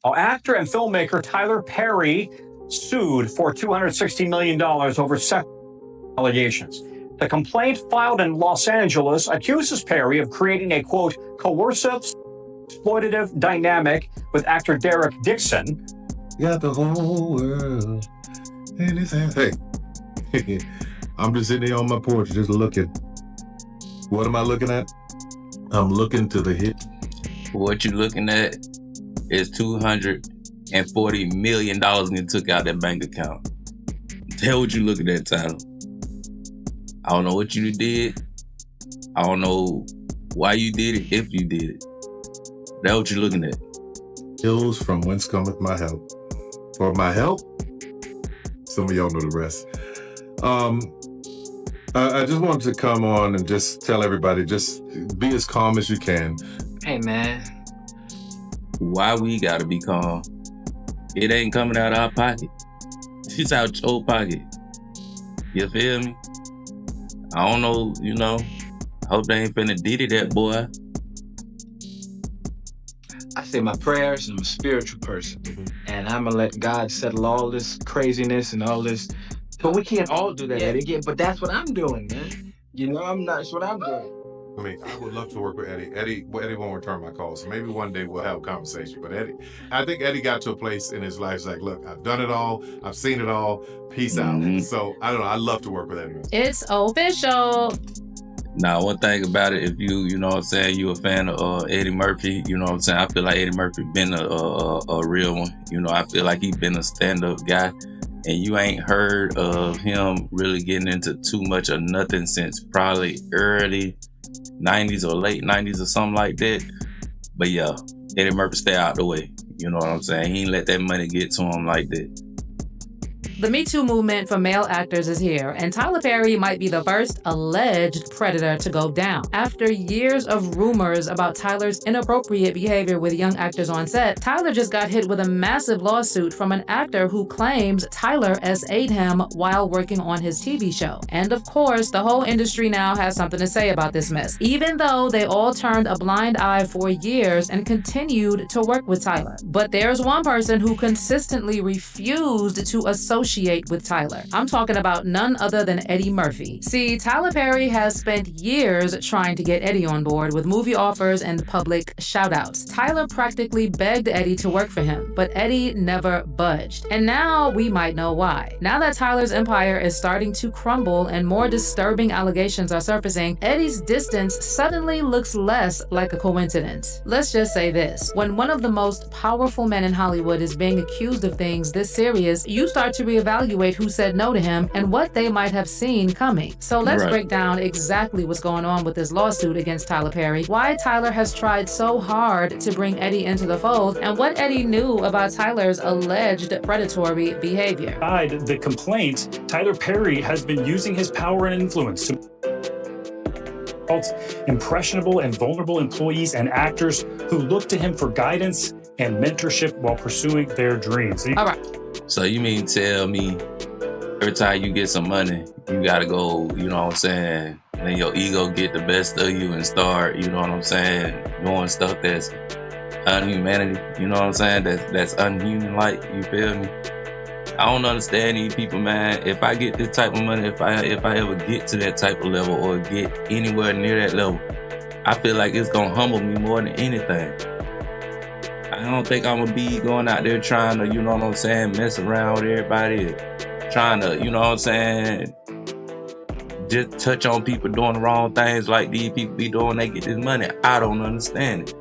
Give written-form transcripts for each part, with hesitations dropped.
Now, actor and filmmaker Tyler Perry sued for $260 million over sexual allegations. The complaint filed in Los Angeles accuses Perry of creating a, quote, coercive, exploitative dynamic with actor Derek Dixon. Got the whole world. Anything. Hey, I'm just sitting here on my porch just looking. What am I looking at? I'm looking to the hit. What you looking at is $240 million and you took out that bank account. Tell what you looking at, Tyler. I don't know what you did. I don't know why you did it, if you did it. That's what you're looking at. Hills from whence cometh my help. For my help? Some of y'all know the rest. I just wanted to come on and just tell everybody, just be as calm as you can. Hey, man. Why we gotta be calm? It ain't coming out of our pocket. It's out your pocket. You feel me? I don't know, I hope they ain't finna diddy that boy. I say my prayers. I'm a spiritual person. And I'm going to let God settle all this craziness and all this. But we can't all do that, Eddie. But that's what I'm doing, man. That's what I'm doing. I mean, I would love to work with Eddie. Eddie won't return my calls. So maybe one day we'll have a conversation. But I think Eddie got to a place in his life, it's like, look, I've done it all. I've seen it all. Peace out. So, I don't know. I love to work with Eddie. It's official. Now, one thing about it, if you a fan of Eddie Murphy, I feel like Eddie Murphy been a real one. I feel like he been a stand-up guy. And you ain't heard of him really getting into too much of nothing since probably early 90s or late 90s or something like that. But yeah, Eddie Murphy stay out the way. You know what I'm saying? He ain't let that money get to him like that. The Me Too movement for male actors is here, and Tyler Perry might be the first alleged predator to go down. After years of rumors about Tyler's inappropriate behavior with young actors on set, Tyler just got hit with a massive lawsuit from an actor who claims Tyler SA'd him while working on his TV show. And of course, the whole industry now has something to say about this mess, even though they all turned a blind eye for years and continued to work with Tyler. But there's one person who consistently refused to associate with Tyler. I'm talking about none other than Eddie Murphy. See, Tyler Perry has spent years trying to get Eddie on board with movie offers and public shout-outs. Tyler practically begged Eddie to work for him, but Eddie never budged. And now we might know why. Now that Tyler's empire is starting to crumble and more disturbing allegations are surfacing, Eddie's distance suddenly looks less like a coincidence. Let's just say this. When one of the most powerful men in Hollywood is being accused of things this serious, you start to reevaluate who said no to him and what they might have seen coming. So let's break down exactly what's going on with this lawsuit against Tyler Perry, why Tyler has tried so hard to bring Eddie into the fold, and what Eddie knew about Tyler's alleged predatory behavior. The complaint, Tyler Perry has been using his power and influence to impressionable and vulnerable employees and actors who look to him for guidance and mentorship while pursuing their dreams. All right. So you mean tell me every time you get some money, you gotta go, let your ego get the best of you and start, doing stuff that's unhumanity, that's unhuman-like, you feel me? I don't understand these people, man. If I get this type of money, if I ever get to that type of level or get anywhere near that level, I feel like it's gonna humble me more than anything. I don't think I'm gonna be going out there trying to, mess around with everybody, trying to, just touch on people doing the wrong things like these people be doing, they get this money. I don't understand it.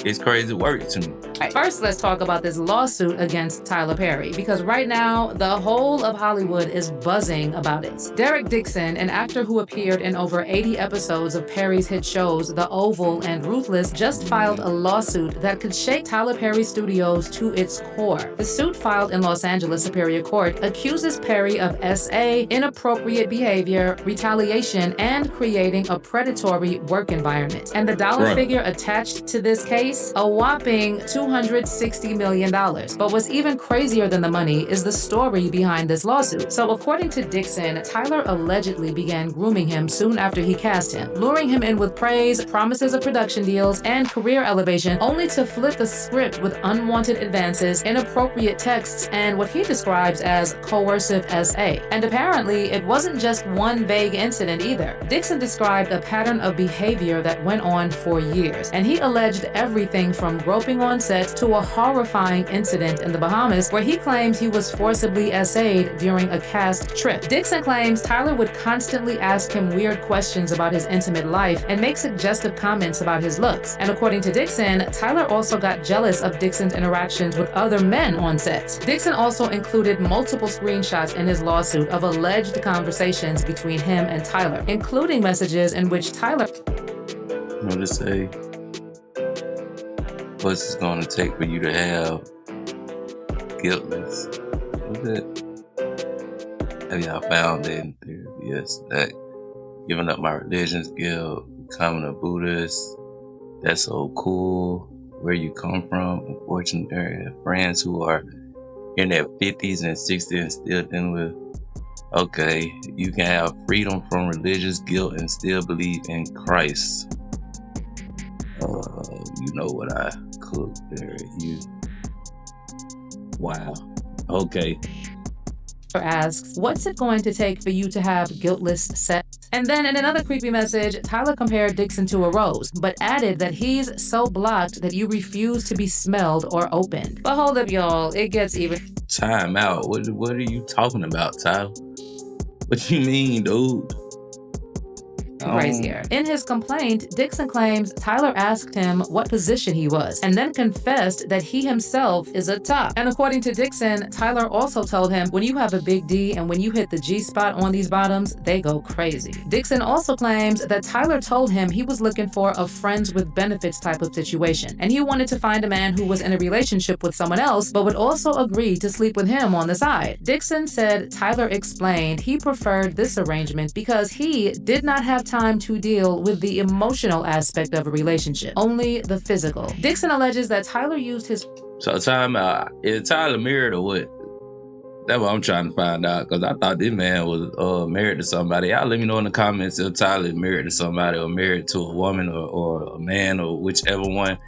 It's crazy work to me. First, let's talk about this lawsuit against Tyler Perry, because right now, the whole of Hollywood is buzzing about it. Derek Dixon, an actor who appeared in over 80 episodes of Perry's hit shows The Oval and Ruthless, just filed a lawsuit that could shake Tyler Perry Studios to its core. The suit, filed in Los Angeles Superior Court, accuses Perry of SA, inappropriate behavior, retaliation, and creating a predatory work environment. And the dollar figure attached to this case, a whopping $260 $260 million. But what's even crazier than the money is the story behind this lawsuit. So according to Dixon, Tyler allegedly began grooming him soon after he cast him, luring him in with praise, promises of production deals, and career elevation, only to flip the script with unwanted advances, inappropriate texts, and what he describes as coercive SA. And apparently, it wasn't just one vague incident either. Dixon described a pattern of behavior that went on for years, and he alleged everything from groping on set to a horrifying incident in the Bahamas where he claims he was forcibly SA'd during a cast trip. Dixon claims Tyler would constantly ask him weird questions about his intimate life and make suggestive comments about his looks. And according to Dixon, Tyler also got jealous of Dixon's interactions with other men on set. Dixon also included multiple screenshots in his lawsuit of alleged conversations between him and Tyler, including messages in which Tyler What to say? What's it gonna take for you to have guiltless? What's it? Have y'all found it in theory? Yes, that giving up my religion's guilt, becoming a Buddhist, that's so cool. Where you come from, unfortunately, friends who are in their 50s and 60s and still dealing with, okay, you can have freedom from religious guilt and still believe in Christ. You know what I cooked there. Wow. Okay. asks, what's it going to take for you to have guiltless sex? And then in another creepy message, Tyler compared Dixon to a rose, but added that he's so blocked that you refuse to be smelled or opened. But hold up, y'all. It gets even. Time out. What are you talking about, Tyler? What you mean, dude? Crazier. In his complaint, Dixon claims Tyler asked him what position he was and then confessed that he himself is a top. And according to Dixon, Tyler also told him, when you have a big D and when you hit the G spot on these bottoms, they go crazy. Dixon also claims that Tyler told him he was looking for a friends with benefits type of situation, and he wanted to find a man who was in a relationship with someone else but would also agree to sleep with him on the side. Dixon said Tyler explained he preferred this arrangement because he did not have time to deal with the emotional aspect of a relationship, only the physical. Dixon alleges that Tyler used his... So time out. Is Tyler married or what? That's what I'm trying to find out, because I thought this man was married to somebody. Y'all let me know in the comments if Tyler is married to somebody or married to a woman or a man or whichever one.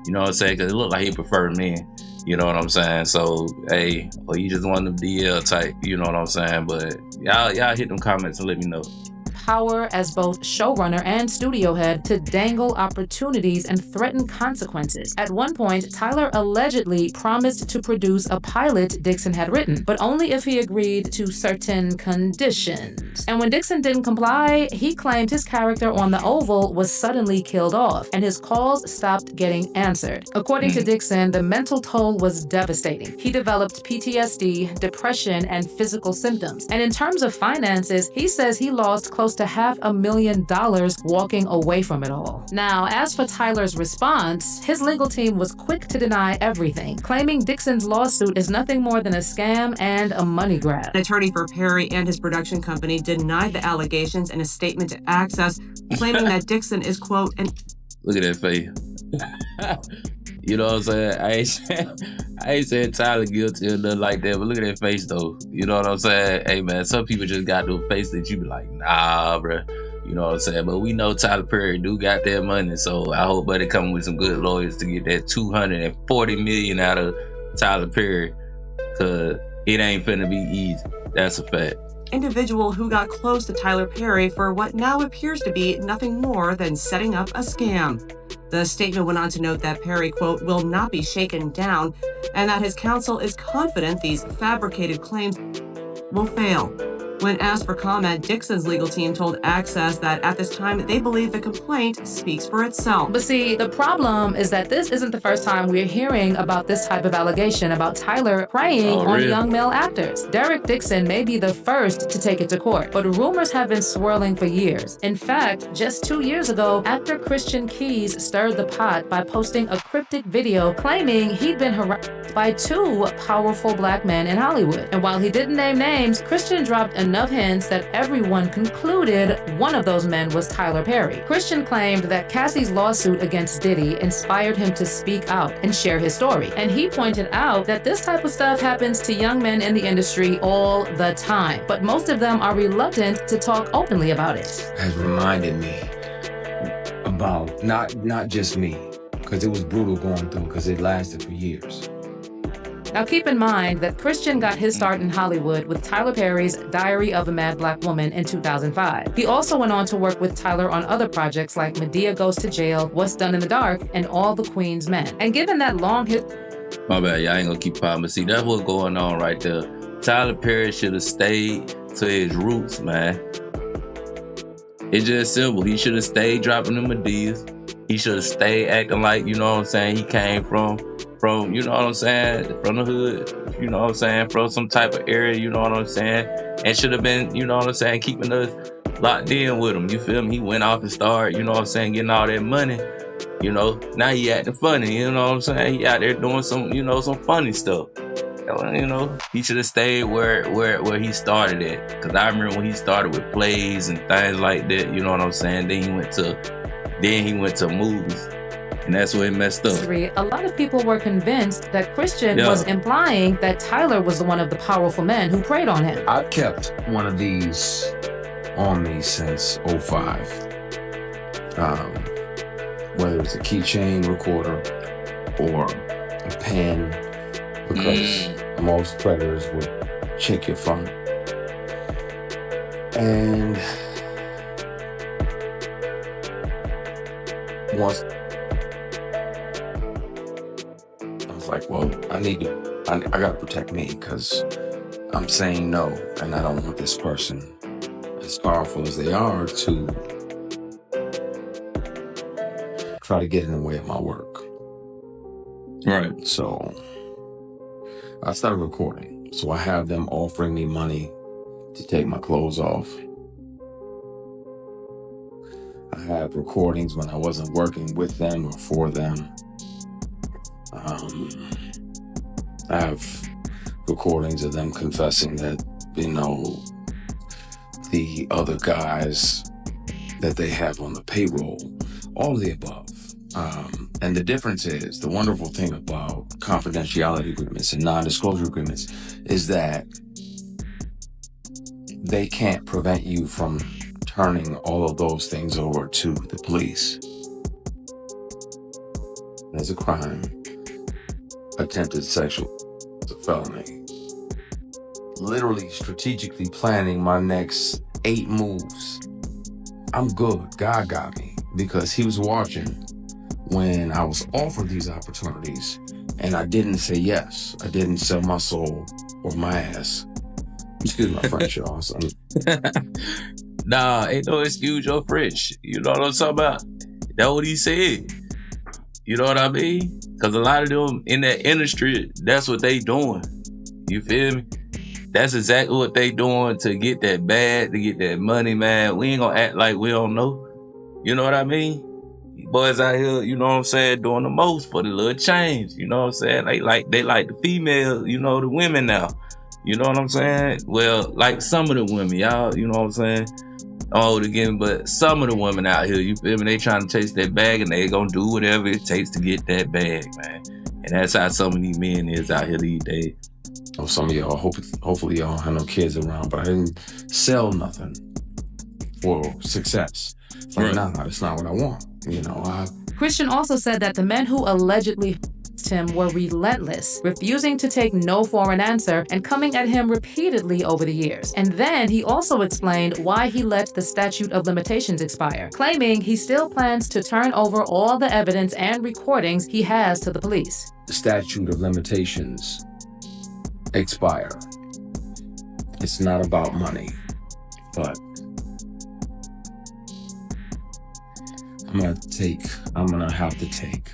You know what I'm saying? Because it looked like he preferred men. You know what I'm saying? So, hey, or you just want them DL type. You know what I'm saying? But y'all hit them comments and let me know. Power as both showrunner and studio head to dangle opportunities and threaten consequences. At one point, Tyler allegedly promised to produce a pilot Dixon had written, but only if he agreed to certain conditions. And when Dixon didn't comply, he claimed his character on The Oval was suddenly killed off, and his calls stopped getting answered. According to Dixon, the mental toll was devastating. He developed PTSD, depression, and physical symptoms. And in terms of finances, he says he lost close to $500,000 walking away from it all. Now, as for Tyler's response, his legal team was quick to deny everything, claiming Dixon's lawsuit is nothing more than a scam and a money grab. An attorney for Perry and his production company denied the allegations in a statement to Access, claiming that Dixon is, quote, an... Look at that face. You know what I'm saying? I ain't saying Tyler guilty or nothing like that, but look at that face though. You know what I'm saying? Hey man, some people just got no face that you be like, nah, bruh. You know what I'm saying? But we know Tyler Perry do got that money, so I hope buddy come with some good lawyers to get that $240 million out of Tyler Perry, cause it ain't finna be easy. That's a fact. Individual who got close to Tyler Perry for what now appears to be nothing more than setting up a scam. The statement went on to note that Perry, quote, will not be shaken down, and that his counsel is confident these fabricated claims will fail. When asked for comment, Dixon's legal team told Access that at this time they believe the complaint speaks for itself. But see, the problem is that this isn't the first time we're hearing about this type of allegation about Tyler preying on young male actors. Derek Dixon may be the first to take it to court, but rumors have been swirling for years. In fact, just 2 years ago, actor Christian Keys stirred the pot by posting a cryptic video claiming he'd been harassed by two powerful black men in Hollywood. And while he didn't name names, Christian dropped enough hints that everyone concluded one of those men was Tyler Perry. Christian claimed that Cassie's lawsuit against Diddy inspired him to speak out and share his story. And he pointed out that this type of stuff happens to young men in the industry all the time, but most of them are reluctant to talk openly about it. Has reminded me about not just me, because it was brutal going through, because it lasted for years. Now keep in mind that Christian got his start in Hollywood with Tyler Perry's Diary of a Mad Black Woman in 2005. He also went on to work with Tyler on other projects like Madea Goes to Jail, What's Done in the Dark, and All the Queen's Men. And given that long history... My bad, y'all ain't gonna keep popping, but see, that's what's going on right there. Tyler Perry should have stayed to his roots, man. It's just simple. He should have stayed dropping them Madeas. He should have stayed acting like, you know what I'm saying, he came from, you know what I'm saying, from the hood, you know what I'm saying, from some type of area, you know what I'm saying, and should have been, you know what I'm saying, keeping us locked in with him, you feel me? He went off and started, you know what I'm saying, getting all that money, you know, now he acting funny, you know what I'm saying, he out there doing some, you know, some funny stuff. You know, he should have stayed where he started at. Because I remember when he started with plays and things like that, you know what I'm saying? Then he went to movies. And that's where he messed up. A lot of people were convinced that Christian was implying that Tyler was one of the powerful men who preyed on him. I've kept one of these on me since 2005. Whether it's a keychain recorder or a pen, because most predators would check your phone. And once I was like, well, I gotta protect me, because I'm saying no, and I don't want this person, as powerful as they are, to try to get in the way of my work. Right. So I started recording. So I have them offering me money to take my clothes off. I have recordings when I wasn't working with them or for them. I have recordings of them confessing that, you know, the other guys that they have on the payroll, all of the above. And the difference is, the wonderful thing about confidentiality agreements and non-disclosure agreements is that they can't prevent you from turning all of those things over to the police. There's a crime. Attempted sexual is a felony. Literally strategically planning my next 8 moves. I'm good. God got me, because he was watching when I was offered these opportunities and I didn't say yes. I didn't sell my soul or my ass. Excuse my French, y'all. So. Nah, ain't no excuse your French. You know what I'm talking about? That's what he said. You know what I mean? Because a lot of them in that industry, that's what they doing. You feel me? That's exactly what they doing to get that bag, to get that money, man. We ain't gonna act like we don't know. You know what I mean? Boys out here, you know what I'm saying, doing the most for the little change. You know what I'm saying? They like the females, you know, the women now. You know what I'm saying? Well, like some of the women, y'all, you know what I'm saying? Old again, but some of the women out here, you feel me? They trying to chase that bag, and they gonna do whatever it takes to get that bag, man. And that's how some of these men is out here these days. Oh, some of y'all, hopefully y'all have no kids around, but I didn't sell nothing for success. Like, nah, that's not what I want. You know, Christian also said that the men who allegedly him were relentless, refusing to take no for an answer and coming at him repeatedly over the years. And then he also explained why he let the statute of limitations expire, claiming he still plans to turn over all the evidence and recordings he has to the police. The statute of limitations expire. It's not about money, but I'm gonna have to take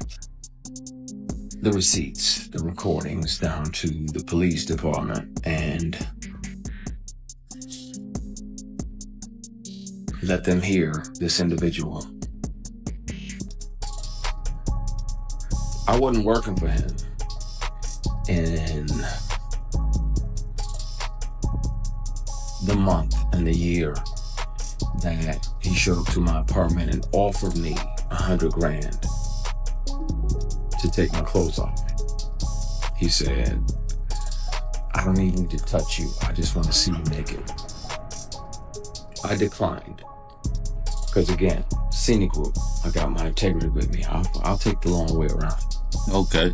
the receipts, the recordings down to the police department and let them hear this individual. I wasn't working for him in the month and the year that he showed up to my apartment and offered me $100 grand to take my clothes off. He said, I don't even need to touch you. I just want to see you naked. I declined. Because again, scenic route. I got my integrity with me. I'll take the long way around. Okay.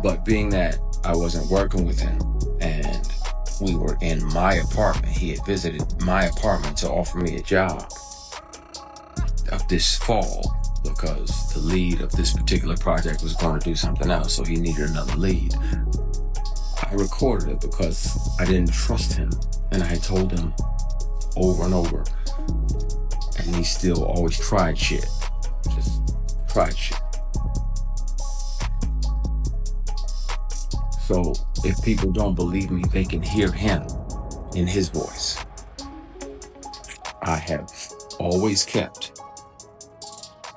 But being that I wasn't working with him and we were in my apartment, he had visited my apartment to offer me a job of this fall because the lead of this particular project was going to do something else, so he needed another lead. I recorded it because I didn't trust him, and I had told him over and over, and he still always tried shit. Just tried shit. So if people don't believe me, they can hear him in his voice. I have always kept.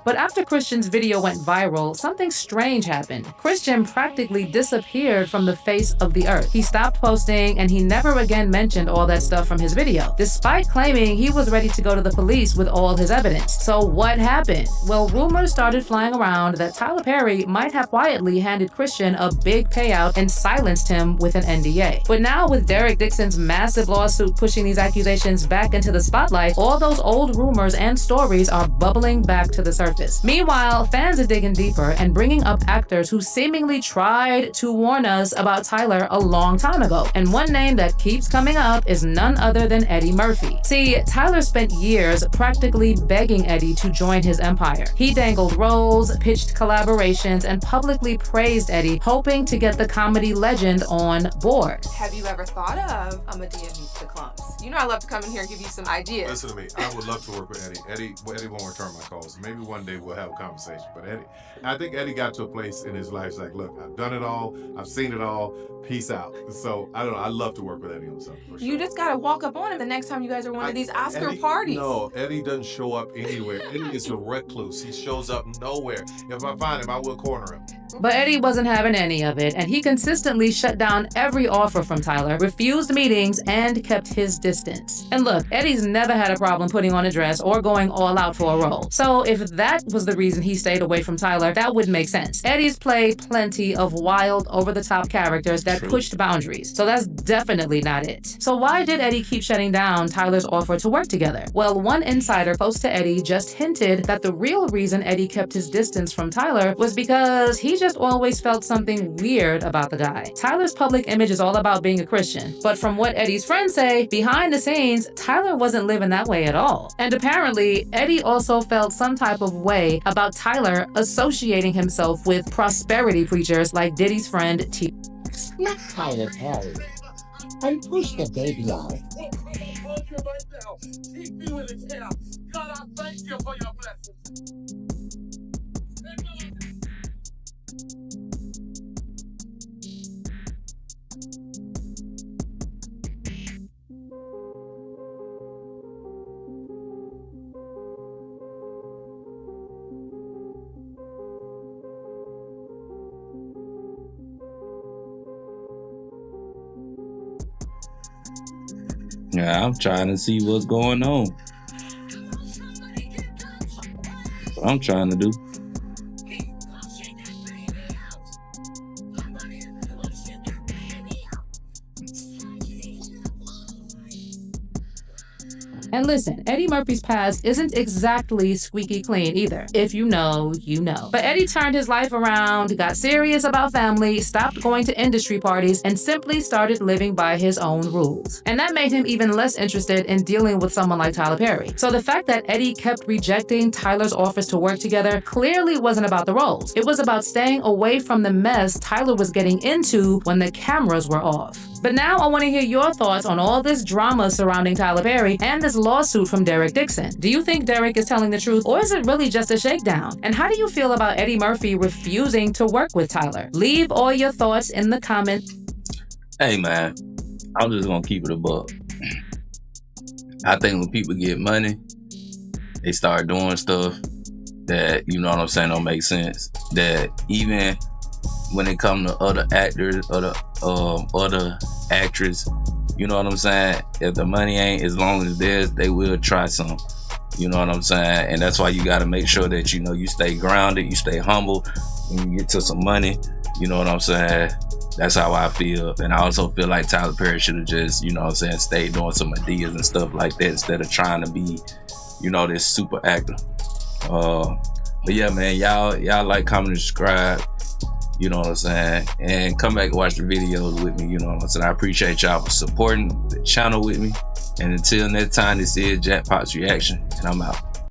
But after Christian's video went viral, something strange happened. Christian practically disappeared from the face of the earth. He stopped posting and he never again mentioned all that stuff from his video, despite claiming he was ready to go to the police with all his evidence. So what happened? Well, rumors started flying around that Tyler Perry might have quietly handed Christian a big payout and silenced him with an NDA. But now with Derek Dixon's massive lawsuit pushing these accusations back into the spotlight, all those old rumors and stories are bubbling back to the surface. Meanwhile, fans are digging deeper and bringing up actors who seemingly tried to warn us about Tyler a long time ago. And one name that keeps coming up is none other than Eddie Murphy. See, Tyler spent years practically begging Eddie to join his empire. He dangled roles, pitched collaborations, and publicly praised Eddie, hoping to get the comedy legend on board. Have you ever thought of a Medea meets the Clumps? You know I love to come in here and give you some ideas. Listen to me. I would love to work with Eddie. Eddie won't return my calls. Maybe one day we'll have a conversation. But I think Eddie got to a place in his life like, look, I've done it all. I've seen it all. Peace out. So I don't know. I love to work with Eddie on something for sure. You just gotta walk up on him the next time you guys are one of these Oscar parties. No, Eddie doesn't show up anywhere. Eddie is a recluse. He shows up nowhere. If I find him, I will corner him. But Eddie wasn't having any of it, and he consistently shut down every offer from Tyler, refused meetings, and kept his distance. And look, Eddie's never had a problem putting on a dress or going all out for a role. So if that was the reason he stayed away from Tyler, that would make sense. Eddie's played plenty of wild, over-the-top characters that pushed boundaries, so that's definitely not it. So why did Eddie keep shutting down Tyler's offer to work together? Well, one insider close to Eddie just hinted that the real reason Eddie kept his distance from Tyler was because he just always felt something weird about the guy. Tyler's public image is all about being a Christian, but from what Eddie's friends say, behind the scenes, Tyler wasn't living that way at all. And apparently, Eddie also felt some type of way about Tyler associating himself with prosperity preachers like Diddy's friend T. Not Tyler Perry. And push the baby out. God, I thank you for your blessings. Yeah, I'm trying to see what's going on. That's what I'm trying to do. And listen, Eddie Murphy's past isn't exactly squeaky clean either. If you know, you know. But Eddie turned his life around, got serious about family, stopped going to industry parties, and simply started living by his own rules. And that made him even less interested in dealing with someone like Tyler Perry. So the fact that Eddie kept rejecting Tyler's offers to work together clearly wasn't about the roles. It was about staying away from the mess Tyler was getting into when the cameras were off. But now I want to hear your thoughts on all this drama surrounding Tyler Perry and this lawsuit from Derek Dixon. Do you think Derek is telling the truth, or is it really just a shakedown? And how do you feel about Eddie Murphy refusing to work with Tyler? Leave all your thoughts in the comments. Hey man, I'm just gonna keep it a buck. I think when people get money, they start doing stuff that, you know what I'm saying, don't make sense. That even when it comes to other actors, other actors. You know what I'm saying? If the money ain't as long as theirs, they will try some. You know what I'm saying? And that's why you got to make sure that, you know, you stay grounded, you stay humble when you get to some money. You know what I'm saying? That's how I feel. And I also feel like Tyler Perry should have just, you know what I'm saying, stayed doing some Adidas and stuff like that instead of trying to be, you know, this super actor. But yeah, man, y'all like, comment, and subscribe. You know what I'm saying? And come back and watch the videos with me. You know what I'm saying? I appreciate y'all for supporting the channel with me. And until next time, this is Jack Potts Reaction, and I'm out.